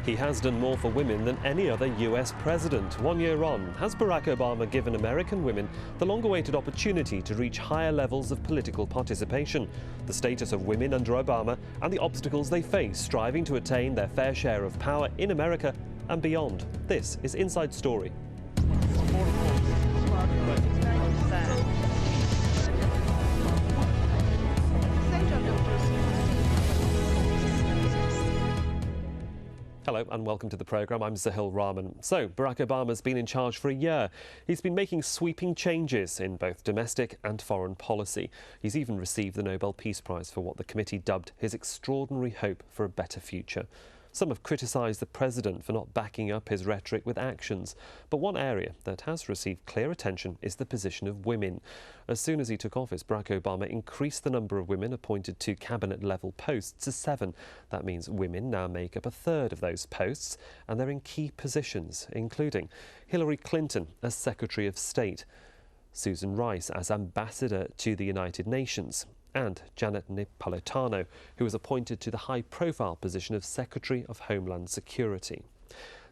He has done more for women than any other US president. 1 year on, has Barack Obama given American women the long-awaited opportunity to reach higher levels of political participation? The status of women under Obama and the obstacles they face striving to attain their fair share of power in America and beyond. This is Inside Story. Hello and welcome to the programme. I'm Sahil Rahman. So, Barack Obama's been in charge for a year. He's been making sweeping changes in both domestic and foreign policy. He's even received the Nobel Peace Prize for what the committee dubbed his extraordinary hope for a better future. Some have criticised the president for not backing up his rhetoric with actions. But one area that has received clear attention is the position of women. As soon as he took office, Barack Obama increased the number of women appointed to cabinet-level posts to 7. That means women now make up a third of those posts, and they're in key positions, including Hillary Clinton as Secretary of State, Susan Rice as Ambassador to the United Nations, and Janet Napolitano, who was appointed to the high-profile position of Secretary of Homeland Security.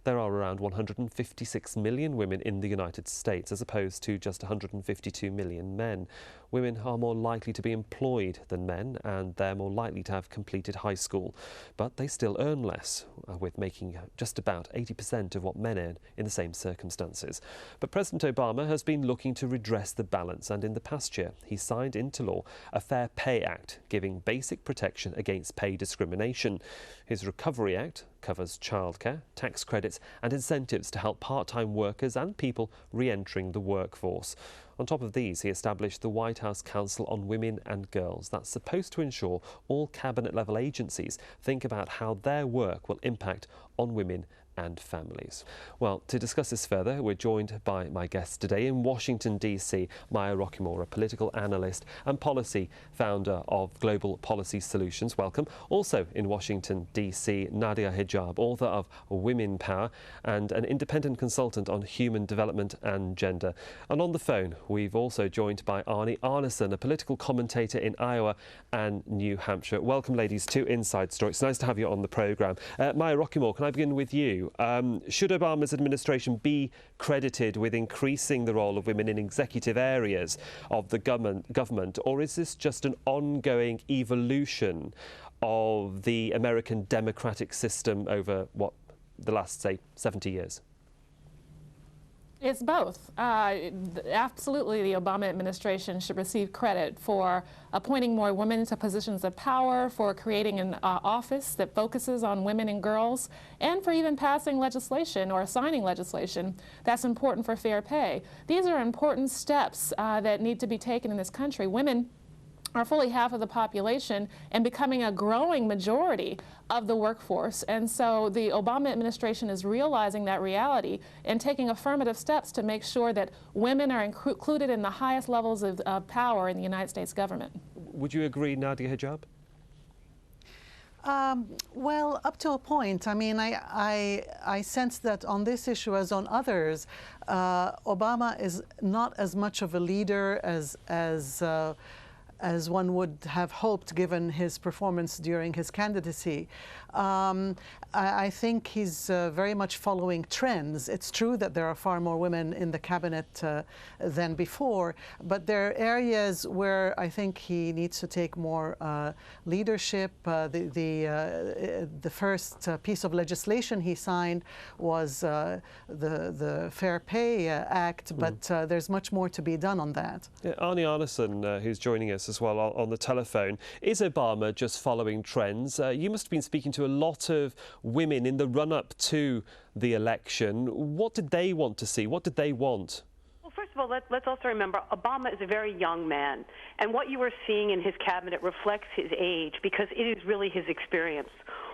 There are around 156 million women in the United States, as opposed to just 152 million men. Women are more likely to be employed than men, and they're more likely to have completed high school. But they still earn less, with making just about 80% of what men earn in the same circumstances. But President Obama has been looking to redress the balance, and in the past year, he signed into law a Fair Pay Act, giving basic protection against pay discrimination. His Recovery Act covers childcare, tax credits and incentives to help part-time workers and people re-entering the workforce. On top of these, he established the White House Council on Women and Girls. That's supposed to ensure all cabinet-level agencies think about how their work will impact on women and families. Well, to discuss this further, we're joined by my guests today in Washington, D.C., Maya Rockeymoore, a political analyst and policy founder of Global Policy Solutions. Welcome. Also in Washington, D.C., Nadia Hijab, author of Women Power and an independent consultant on human development and gender. And on the phone, we've also joined by Arnie Arneson, a political commentator in Iowa and New Hampshire. Welcome, ladies, to Inside Story. It's nice to have you on the programme. Maya Rockeymoore, can I begin with you? Should Obama's administration be credited with increasing the role of women in executive areas of the government, or is this just an ongoing evolution of the American democratic system over, the last, say, 70 years? It's both. Absolutely, the Obama administration should receive credit for appointing more women to positions of power, for creating an office that focuses on women and girls, and for even passing legislation or signing legislation that's important for fair pay. These are important steps that need to be taken in this country. Women are fully half of the population and becoming a growing majority of the workforce. And so the Obama administration is realizing that reality and taking affirmative steps to make sure that women are included in the highest levels of power in the United States government. Would you agree, Nadia Hijab? Well, up to a point. I mean, I sense that on this issue as on others, Obama is not as much of a leader as one would have hoped given his performance during his candidacy. I think he's very much following trends. It's true that there are far more women in the cabinet than before, but there are areas where I think he needs to take more leadership. The first piece of legislation he signed was the Fair Pay Act, but there's much more to be done on that. Arnie Arneson, who's joining us as well on the telephone. Is Obama just following trends? You must have been speaking to a lot of women in the run-up to the election. What did they want to see? What did they want? Well, first of all, let's also remember Obama is a very young man, and what you are seeing in his cabinet reflects his age because it is really his experience.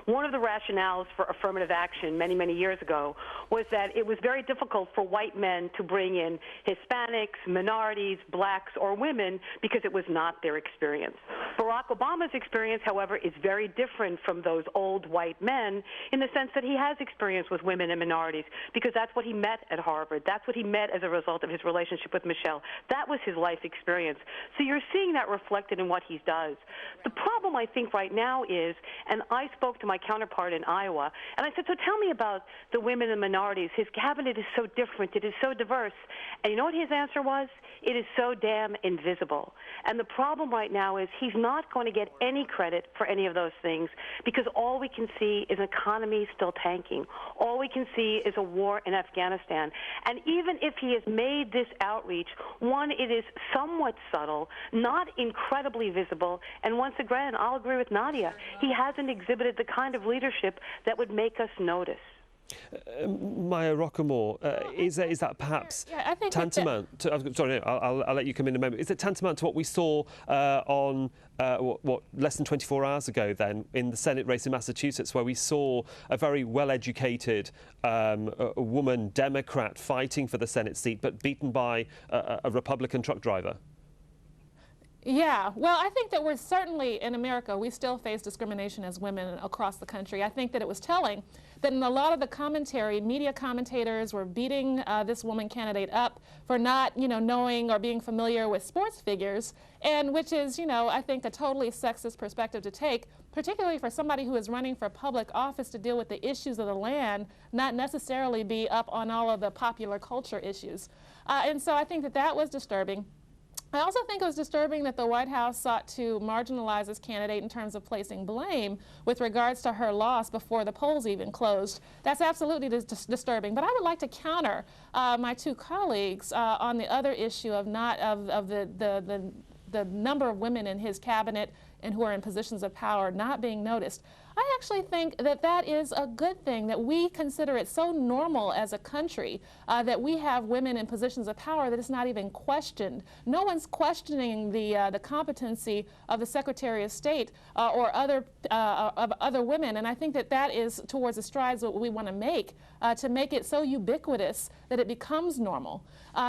One of the rationales for affirmative action many, many years ago was that it was very difficult for white men to bring in Hispanics, minorities, blacks, or women because it was not their experience. Barack Obama's experience, however, is very different from those old white men in the sense that he has experience with women and minorities because that's what he met at Harvard. That's what he met as a result of his relationship with Michelle. That was his life experience. So you're seeing that reflected in what he does. The problem, I think, right now is, and I spoke to my counterpart in Iowa, and I said, so tell me about the women and minorities. His cabinet is so different. It is so diverse. And you know what his answer was? It is so damn invisible. And the problem right now is he's not going to get any credit for any of those things because all we can see is an economy still tanking. All we can see is a war in Afghanistan. And even if he has made this outreach, one, it is somewhat subtle, not incredibly visible, and once again, I'll agree with Nadia, he hasn't exhibited the kind of leadership that would make us notice. Maya Rockamore, is that perhaps tantamount to, sorry, no, I'll let you come in a moment. Is it tantamount to what we saw on less than 24 hours ago then in the Senate race in Massachusetts, where we saw a very well-educated woman Democrat fighting for the Senate seat but beaten by a Republican truck driver? Yeah, well, I think that we're certainly, in America, we still face discrimination as women across the country. I think that it was telling that in a lot of the commentary, media commentators were beating this woman candidate up for not, knowing or being familiar with sports figures, and which is, I think a totally sexist perspective to take, particularly for somebody who is running for public office to deal with the issues of the land, not necessarily be up on all of the popular culture issues. And so I think that that was disturbing. I also think it was disturbing that the White House sought to marginalize this candidate in terms of placing blame with regards to her loss before the polls even closed. That's absolutely disturbing. But I would like to counter my two colleagues on the other issue of the number of women in his cabinet and who are in positions of power not being noticed. I actually think that that is a good thing, that we consider it so normal as a country that we have women in positions of power that it's not even questioned. No one's questioning the competency of the Secretary of State or other women, and I think that that is towards the strides that we want to make it so ubiquitous that it becomes normal.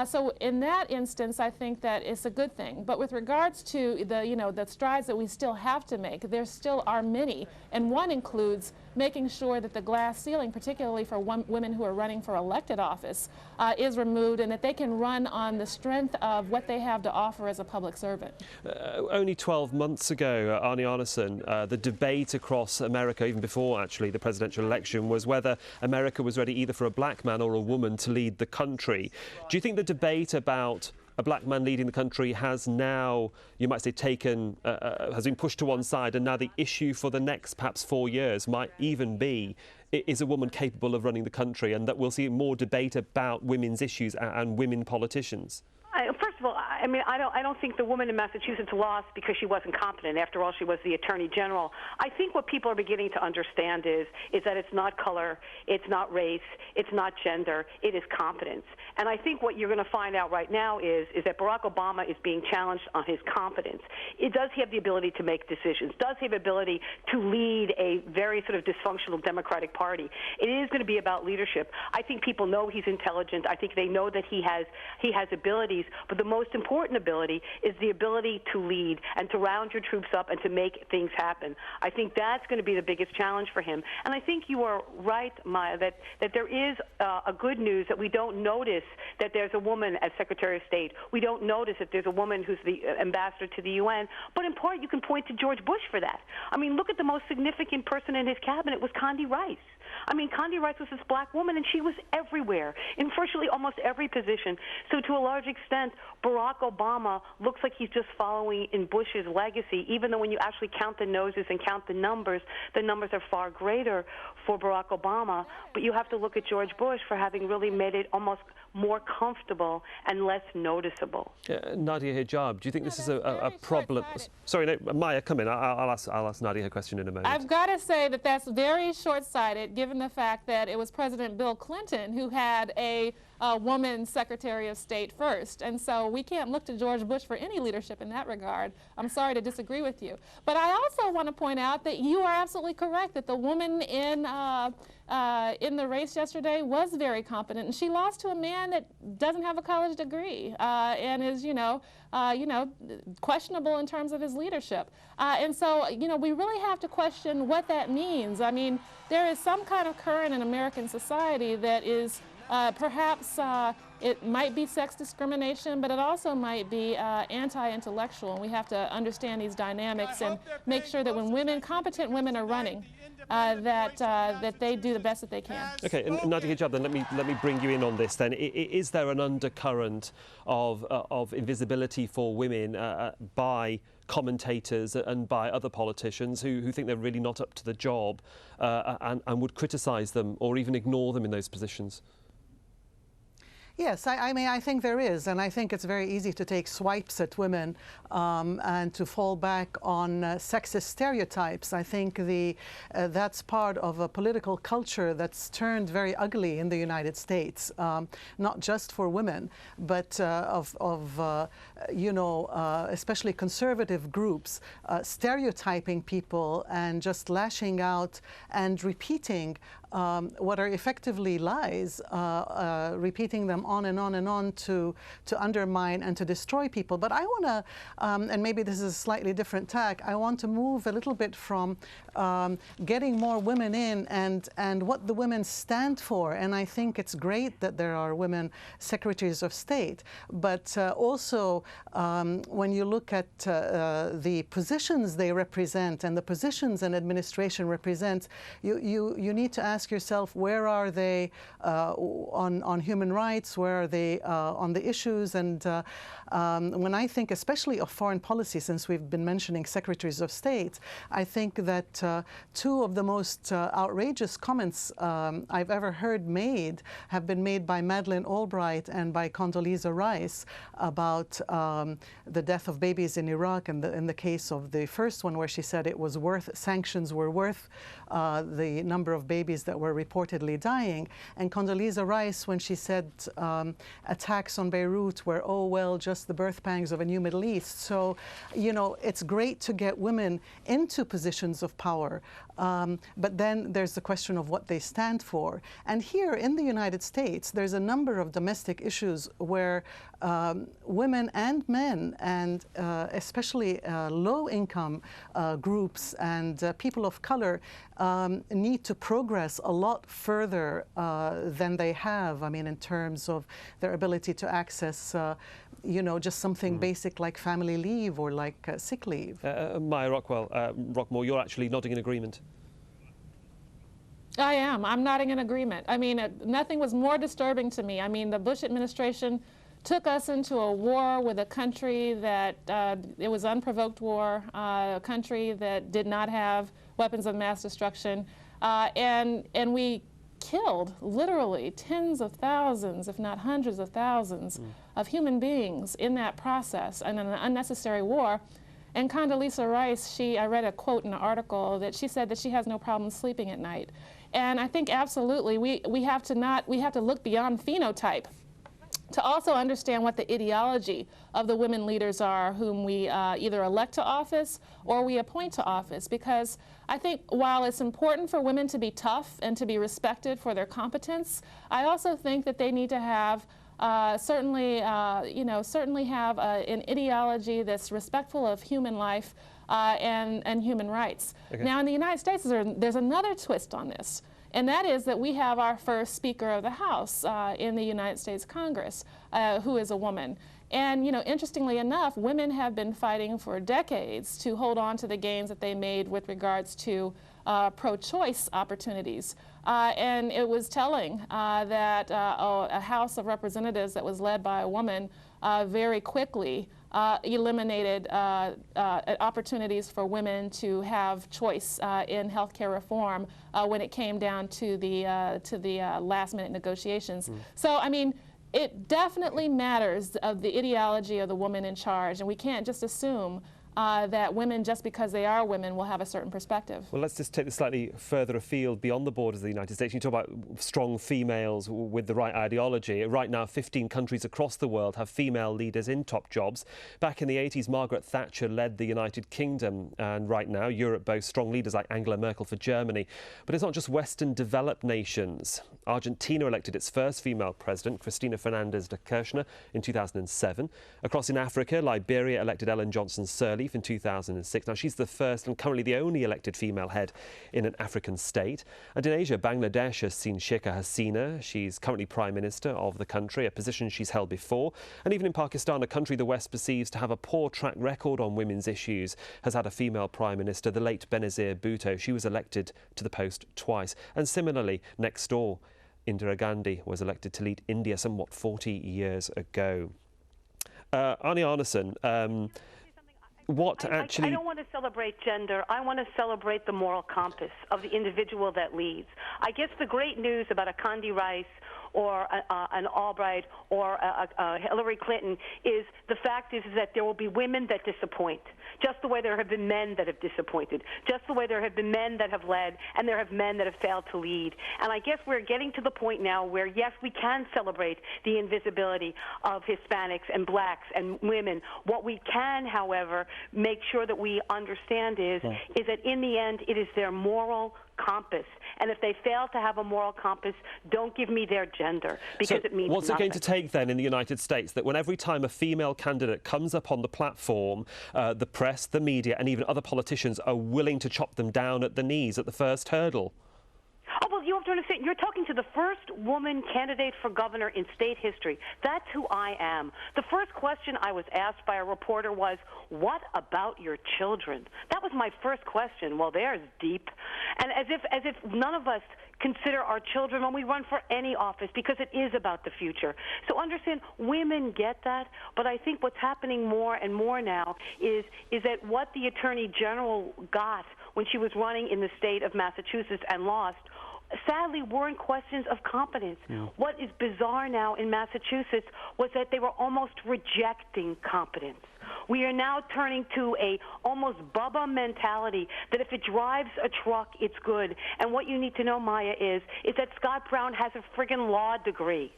So in that instance, I think that it's a good thing. But with regards to the strides that we still have to make, there still are many, and one includes making sure that the glass ceiling, particularly for women who are running for elected office, is removed, and that they can run on the strength of what they have to offer as a public servant. Only 12 months ago, Arnie Arneson, the debate across America, even before actually the presidential election, was whether America was ready either for a black man or a woman to lead the country. Do you think the debate about a black man leading the country has now, you might say, has been pushed to one side, and now the issue for the next perhaps 4 years might even be, is a woman capable of running the country, and that we'll see more debate about women's issues and women politicians? First of all, I mean, I don't think the woman in Massachusetts lost because she wasn't competent. After all, she was the Attorney General. I think what people are beginning to understand is that it's not color, it's not race, it's not gender, it is competence. And I think what you're going to find out right now is that Barack Obama is being challenged on his competence. Does he have the ability to make decisions? Does he have the ability to lead a very sort of dysfunctional Democratic Party? It is going to be about leadership. I think people know he's intelligent. I think they know that he has abilities. But the most important ability is the ability to lead and to round your troops up and to make things happen. I think that's going to be the biggest challenge for him. And I think you are right, Maya, that there is a good news that we don't notice that there's a woman as Secretary of State. We don't notice that there's a woman who's the ambassador to the UN. But in part, you can point to George Bush for that. I mean, look at the most significant person in his cabinet was Condi Rice. I mean, Condi Rice was this black woman, and she was everywhere, in virtually almost every position. So to a large extent, Barack Obama looks like he's just following in Bush's legacy, even though when you actually count the noses and count the numbers are far greater for Barack Obama. But you have to look at George Bush for having really made it almost more comfortable and less noticeable. Nadia Hijab, do you think this is a problem? Sorry, no, Maya, come in. I'll ask Nadia her question in a moment. I've got to say that that's very short-sighted, given the fact that it was President Bill Clinton who had a woman Secretary of State first. And so we can't look to George Bush for any leadership in that regard. I'm sorry to disagree with you. But I also want to point out that you are absolutely correct that the woman in the race yesterday was very competent, and she lost to a man that doesn't have a college degree and is, questionable in terms of his leadership. And so, we really have to question what that means. I mean, there is some kind of current in American society that is Perhaps it might be sex discrimination, but it also might be anti-intellectual. And we have to understand these dynamics and make sure that when competent women are running, that they do the best that they can. Okay, and Nadia Hijab, then let me bring you in on this. Then, is there an undercurrent of invisibility for women by commentators and by other politicians who think they're really not up to the job and would criticise them or even ignore them in those positions? Yes, I mean, I think there is, and I think it's very easy to take swipes at women and to fall back on sexist stereotypes. I think that's part of a political culture that's turned very ugly in the United States, not just for women, but especially conservative groups stereotyping people and just lashing out and repeating what are effectively lies, repeating them on and on and on to undermine and to destroy people. But I want to, and maybe this is a slightly different tack, I want to move a little bit from getting more women in and what the women stand for. And I think it's great that there are women secretaries of state, but also when you look at the positions they represent and the positions an administration represents, you need to ask yourself, where are they on human rights? Where are they on the issues? And when I think especially of foreign policy, since we've been mentioning secretaries of state, I think that two of the most outrageous comments I've ever heard made have been made by Madeleine Albright and by Condoleezza Rice about the death of babies in Iraq, and in the case of the first one where she said it was sanctions were worth the number of babies that were reportedly dying. And Condoleezza Rice, when she said attacks on Beirut were, oh, well, just the birth pangs of a new Middle East. So, you know, it's great to get women into positions of power, but then there's the question of what they stand for. And here in the United States, there's a number of domestic issues where women and men, and especially low-income groups and people of color, need to progress a lot further than they have. I mean, in terms of their ability to access, you know, just something basic like family leave or like sick leave. Maya Rockmore, you're actually nodding in agreement. I am. I'm nodding in agreement. I mean, nothing was more disturbing to me. I mean, the Bush administration took us into a war with a country that, it was unprovoked war, a country that did not have weapons of mass destruction, and we killed literally tens of thousands, if not hundreds of thousands, of human beings in that process, and in an unnecessary war. And Condoleezza Rice, I read a quote in an article that she said that she has no problem sleeping at night. And I think absolutely we have to look beyond phenotype to also understand what the ideology of the women leaders are whom we either elect to office or we appoint to office. Because I think while it's important for women to be tough and to be respected for their competence, I also think that they need to have certainly have an ideology that's respectful of human life and human rights. Okay. Now in the United States, there's another twist on this. And that is that we have our first Speaker of the House in the United States Congress, who is a woman. And, you know, interestingly enough, women have been fighting for decades to hold on to the gains that they made with regards to pro-choice opportunities. And it was telling that a House of Representatives that was led by a woman very quickly eliminated opportunities for women to have choice in healthcare reform when it came down to the last-minute negotiations. So, I mean, it definitely matters of the ideology of the woman in charge, and we can't just assume that women, just because they are women, will have a certain perspective. Well, let's just take this slightly further afield beyond the borders of the United States. You talk about strong females with the right ideology. Right now, 15 countries across the world have female leaders in top jobs. Back in the 80s, Margaret Thatcher led the United Kingdom, and right now, Europe boasts strong leaders like Angela Merkel for Germany. But it's not just Western developed nations Argentina elected its first female president, Cristina Fernández de Kirchner, in 2007. Across in Africa, Liberia elected Ellen Johnson Sirleaf in 2006. Now, she's the first and currently the only elected female head in an African state. And in Asia, Bangladesh has seen Sheikha Hasina. She's currently Prime Minister of the country, a position she's held before. And even in Pakistan, a country the West perceives to have a poor track record on women's issues, has had a female Prime Minister, the late Benazir Bhutto. She was elected to the post twice. And similarly, next door, Indira Gandhi was elected to lead India somewhat 40 years ago. Arnie Arneson, what actually... I don't want to celebrate gender. I want to celebrate the moral compass of the individual that leads. I guess the great news about a Condi Rice or an Albright or a Hillary Clinton is the fact is that there will be women that disappoint, just the way there have been men that have disappointed, just the way there have been men that have led, and there have men that have failed to lead. And I guess we're getting to the point now where, yes, we can celebrate the invisibility of Hispanics and blacks and women. What we can, however, make sure that we understand is that in the end, it is their moral compass. And if they fail to have a moral compass, don't give me their gender, because it means what's nothing. it going to take then in the United States that when every time a female candidate comes up on the platform, the press, the media and even other politicians are willing to chop them down at the knees at the first hurdle? Oh, well, you have to understand, you're talking to the first woman candidate for governor in state history. That's who I am. The first question I was asked by a reporter was, what about your children? That was my first question. Well, there's deep. And as if none of us consider our children when we run for any office, because it is about the future. So understand, women get that, but I think what's happening more and more now is that what the Attorney General got when she was running in the state of Massachusetts and lost, sadly, weren't questions of competence. Yeah. What is bizarre now in Massachusetts was that they were almost rejecting competence. We are now turning to a almost Bubba mentality that if it drives a truck, it's good. And what you need to know, Maya, is that Scott Brown has a friggin' law degree.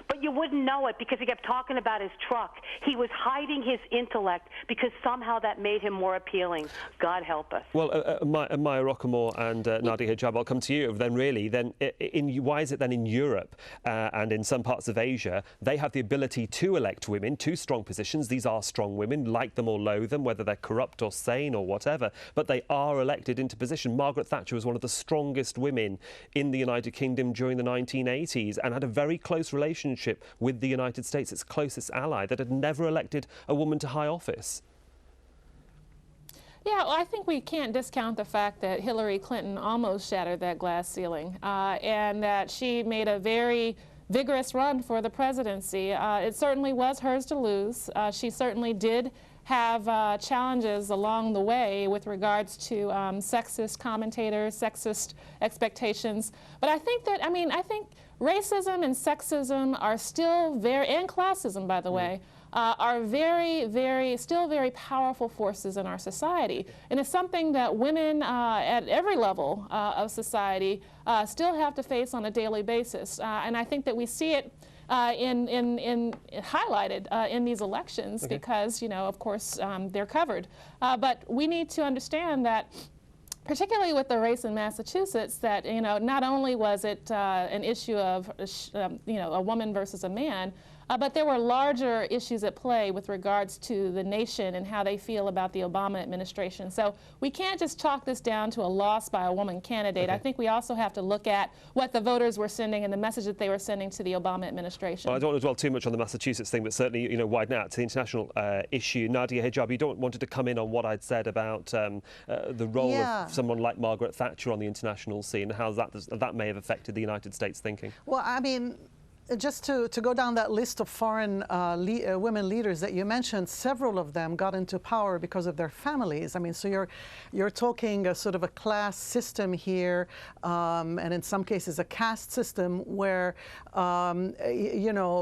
But you wouldn't know it because he kept talking about his truck. He was hiding his intellect because somehow that made him more appealing. God help us. Well, Maya Rockamore and Nadia Hijab, I'll come to you then really. Then why is it then in Europe and in some parts of Asia, they have the ability to elect women to strong positions? These are strong women, like them or loathe them, whether they're corrupt or sane or whatever, but they are elected into position. Margaret Thatcher was one of the strongest women in the United Kingdom during the 1980s and had a very close relationship with the United States, its closest ally, that had never elected a woman to high office. Yeah, well, I think we can't discount the fact that Hillary Clinton almost shattered that glass ceiling and that she made a very vigorous run for the presidency. It certainly was hers to lose. She certainly did have challenges along the way with regards to sexist commentators, sexist expectations. But I think that, I think racism and sexism are still and classism, by the way, are still very powerful forces in our society. And it's something that women at every level of society still have to face on a daily basis. And I think that we see it highlighted in these elections because, of course, they're covered. But we need to understand that, particularly with the race in Massachusetts, that not only was it an issue of a woman versus a man, but there were larger issues at play with regards to the nation and how they feel about the Obama administration. So we can't just chalk this down to a loss by a woman candidate. I think we also have to look at what the voters were sending and the message that they were sending to the Obama administration. Well, I don't want to dwell too much on the Massachusetts thing, but certainly, widen out to the international issue. Nadia Hijab, you wanted to come in on what I'd said about the role of someone like Margaret Thatcher on the international scene, how that may have affected the United States thinking. Well, just to go down that list of foreign women leaders that you mentioned, several of them got into power because of their families. So you're talking a sort of a class system here, and in some cases a caste system where,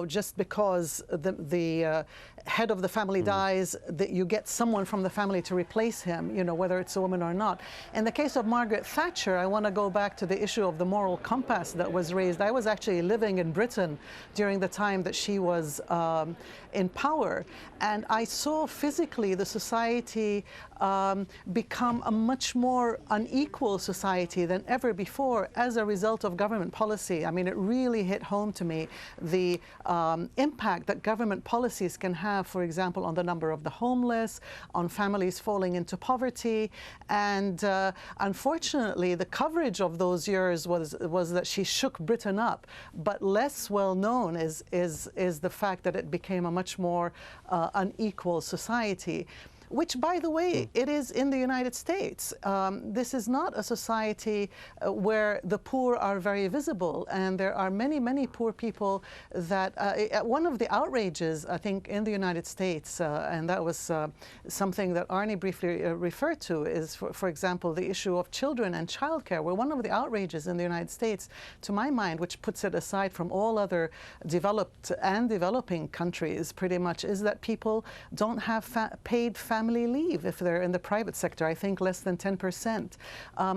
just because the head of the family dies, that you get someone from the family to replace him, whether it's a woman or not. In the case of Margaret Thatcher, I want to go back to the issue of the moral compass that was raised. I was actually living in Britain women during the time that she was in power. And I saw physically the society become a much more unequal society than ever before as a result of government policy. I mean, it really hit home to me the impact that government policies can have, for example, on the number of the homeless, on families falling into poverty. And unfortunately, the coverage of those years was that she shook Britain up. But less well known is the fact that it became a much more unequal society, which, by the way, it is in the United States. This is not a society where the poor are very visible, and there are many, many poor people that, one of the outrages, I think, in the United States, and that was something that Arnie briefly referred to, is, for example, the issue of children and childcare, where one of the outrages in the United States, to my mind, which puts it aside from all other developed and developing countries pretty much, is that people don't have paid family leave if they're in the private sector. I think less than 10%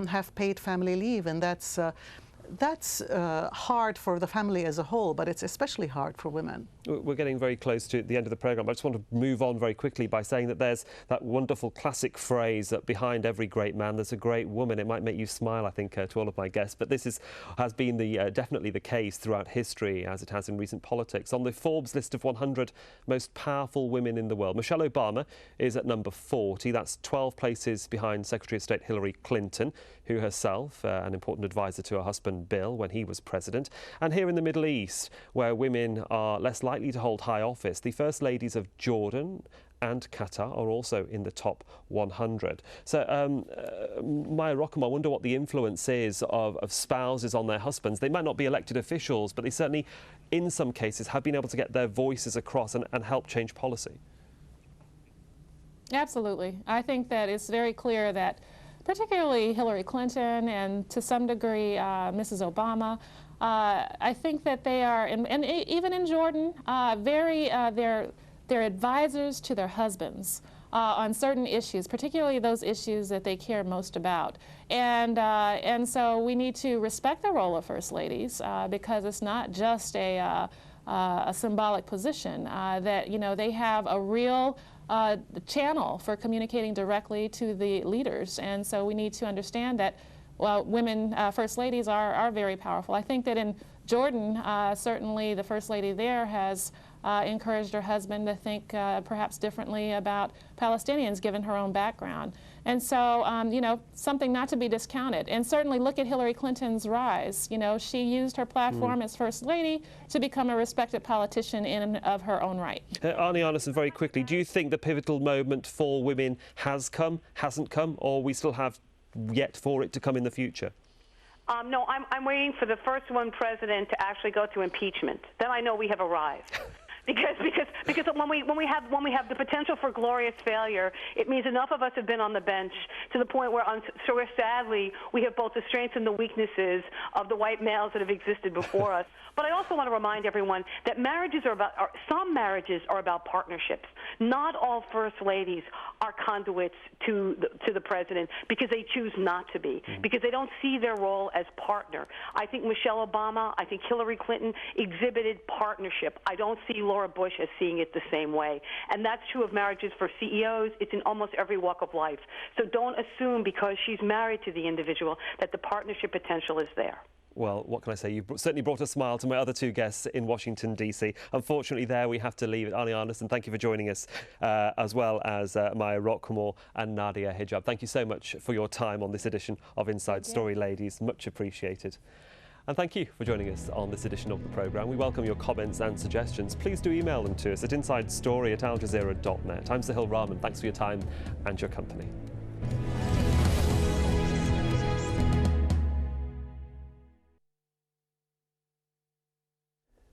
have paid family leave, and that's hard for the family as a whole, but it's especially hard for women. We're getting very close to the end of the programme. I just want to move on very quickly by saying that there's that wonderful classic phrase that behind every great man there's a great woman. It might make you smile, I think, to all of my guests, but this has been definitely the case throughout history, as it has in recent politics. On the Forbes list of 100 most powerful women in the world, Michelle Obama is at number 40. That's 12 places behind Secretary of State Hillary Clinton, who herself, an important advisor to her husband Bill when he was president. And here in the Middle East, where women are less likely to hold high office, the First Ladies of Jordan and Qatar are also in the top 100. So, Maya Rockham, I wonder what the influence is of spouses on their husbands. They might not be elected officials, but they certainly, in some cases, have been able to get their voices across and help change policy. Absolutely. I think that it's very clear that particularly Hillary Clinton and to some degree Mrs. Obama, I think that they are, and even in Jordan, they're advisors to their husbands on certain issues, particularly those issues that they care most about. And so we need to respect the role of First Ladies because it's not just a symbolic position, that, you know, they have a real channel for communicating directly to the leaders. And so we need to understand that, well, women First Ladies are very powerful. I think that in Jordan, certainly the First Lady there has encouraged her husband to think perhaps differently about Palestinians, given her own background. And so, you know, something not to be discounted. And certainly look at Hillary Clinton's rise. You know, she used her platform as First Lady to become a respected politician in and of her own right. Arnie Arnesen, very quickly, do you think the pivotal moment for women has come, hasn't come, or we still have yet for it to come in the future? No, I'm waiting for the first one president to actually go to impeachment. Then I know we have arrived. Because when we have the potential for glorious failure, it means enough of us have been on the bench to the point where, sadly, we have both the strengths and the weaknesses of the white males that have existed before us. But I also want to remind everyone that some marriages are about partnerships. Not all First Ladies are conduits to the president because they choose not to be, because they don't see their role as partner. I think Michelle Obama, I think Hillary Clinton exhibited partnership. I don't see Laura Bush as seeing it the same way. And that's true of marriages for CEOs. It's in almost every walk of life. So don't assume because she's married to the individual that the partnership potential is there. Well, what can I say? You've certainly brought a smile to my other two guests in Washington, D.C. Unfortunately, there we have to leave it. Arnie Arnesen, thank you for joining us, as well as Maya Rockham and Nadia Hijab. Thank you so much for your time on this edition of Inside Story, ladies. Much appreciated. And thank you for joining us on this edition of the programme. We welcome your comments and suggestions. Please do email them to us at insidestory@aljazeera.net. I'm Sahil Rahman. Thanks for your time and your company.